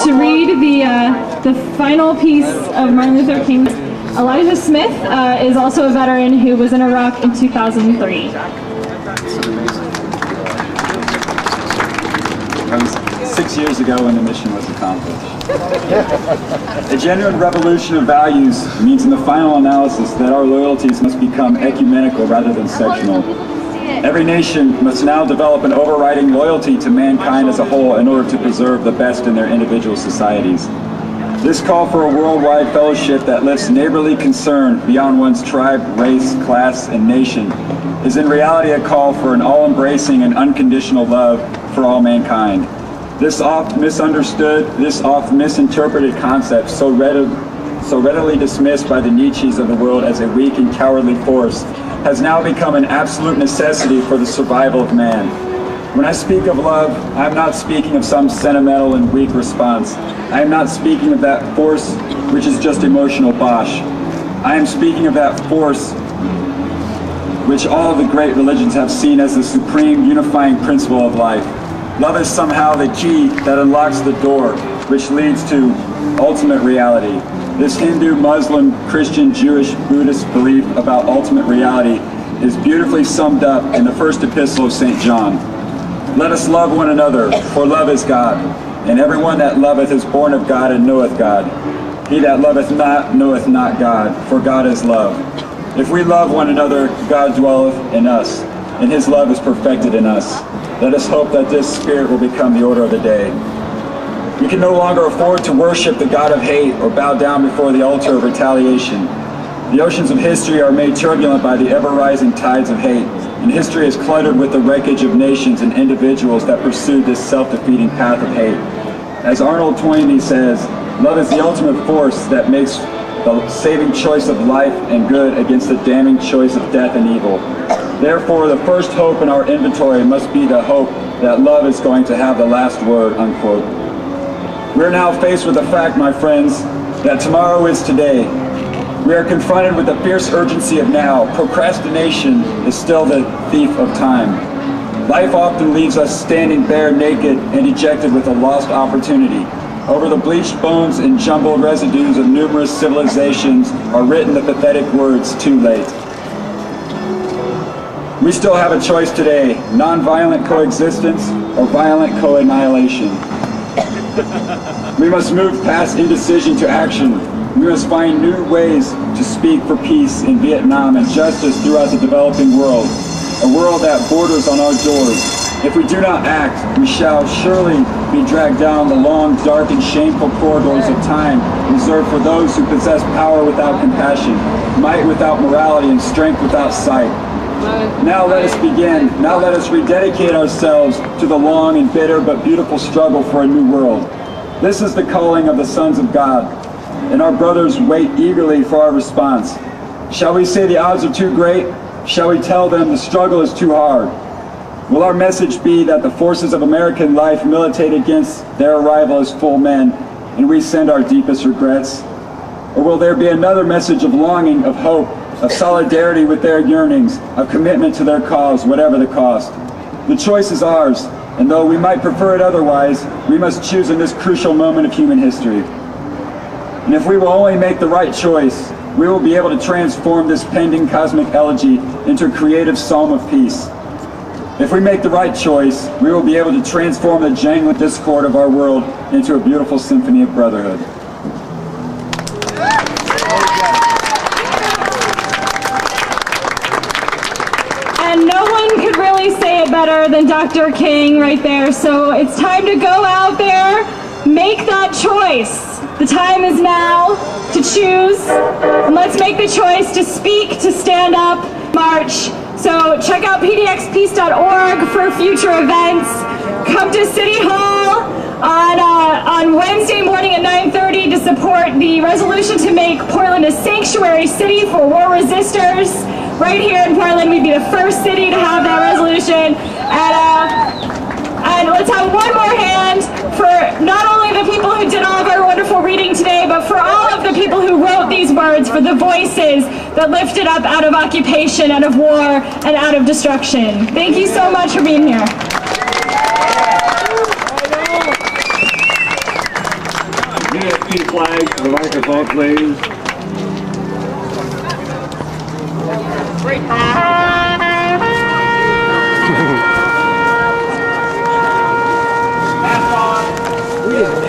to read the final piece of Martin Luther King. Elijah Smith is also a veteran who was in Iraq in 2003. That was 6 years ago when the mission was accomplished. A genuine revolution of values means in the final analysis that our loyalties must become ecumenical rather than sectional. Every nation must now develop an overriding loyalty to mankind as a whole in order to preserve the best in their individual societies. This call for a worldwide fellowship that lifts neighborly concern beyond one's tribe, race, class, and nation is in reality a call for an all-embracing and unconditional love for all mankind. This oft misunderstood, this oft misinterpreted concept, so readily dismissed by the Nietzsches of the world as a weak and cowardly force, has now become an absolute necessity for the survival of man. When I speak of love, I am not speaking of some sentimental and weak response. I am not speaking of that force which is just emotional bosh. I am speaking of that force which all of the great religions have seen as the supreme unifying principle of life. Love is somehow the key that unlocks the door, which leads to ultimate reality. This Hindu, Muslim, Christian, Jewish, Buddhist belief about ultimate reality is beautifully summed up in the first epistle of St. John. Let us love one another, for love is God, and everyone that loveth is born of God and knoweth God. He that loveth not knoweth not God, for God is love. If we love one another, God dwelleth in us, and his love is perfected in us. Let us hope that this spirit will become the order of the day. We can no longer afford to worship the God of hate or bow down before the altar of retaliation. The oceans of history are made turbulent by the ever-rising tides of hate, and history is cluttered with the wreckage of nations and individuals that pursued this self-defeating path of hate. As Arnold Toynbee says, love is the ultimate force that makes the saving choice of life and good against the damning choice of death and evil. Therefore, the first hope in our inventory must be the hope that love is going to have the last word, unquote. We're now faced with the fact, my friends, that tomorrow is today. We are confronted with the fierce urgency of now. Procrastination is still the thief of time. Life often leaves us standing bare, naked, and dejected with a lost opportunity. Over the bleached bones and jumbled residues of numerous civilizations are written the pathetic words, too late. We still have a choice today, nonviolent coexistence or violent co-annihilation. We must move past indecision to action. We must find new ways to speak for peace in Vietnam and justice throughout the developing world, a world that borders on our doors. If we do not act, we shall surely be dragged down the long, dark, and shameful corridors of time reserved for those who possess power without compassion, might without morality, and strength without sight. Now let us begin. Now let us rededicate ourselves to the long and bitter but beautiful struggle for a new world. This is the calling of the sons of God, and our brothers wait eagerly for our response. Shall we say the odds are too great? Shall we tell them the struggle is too hard? Will our message be that the forces of American life militate against their arrival as full men, and we send our deepest regrets? Or will there be another message of longing, of hope, of solidarity with their yearnings, of commitment to their cause, whatever the cost? The choice is ours, and though we might prefer it otherwise, we must choose in this crucial moment of human history. And if we will only make the right choice, we will be able to transform this pending cosmic elegy into a creative psalm of peace. If we make the right choice, we will be able to transform the jangling discord of our world into a beautiful symphony of brotherhood. And no one could really say it better than Dr. King right there. So it's time to go out there, make that choice. The time is now to choose, and let's make the choice to speak, to stand up, march. So check out pdxpeace.org for future events. Come to City Hall on Wednesday morning at 9:30 to support the resolution to make Portland a sanctuary city for war resistors. Right here in Portland, we'd be the first city to have that resolution. And let's have one more hand for not only the people who did all of our wonderful reading today, but for all of the people who wrote these words, for the voices that lifted up out of occupation, out of war, and out of destruction. Thank you so much for being here. American flag to the microphone, please. We didn't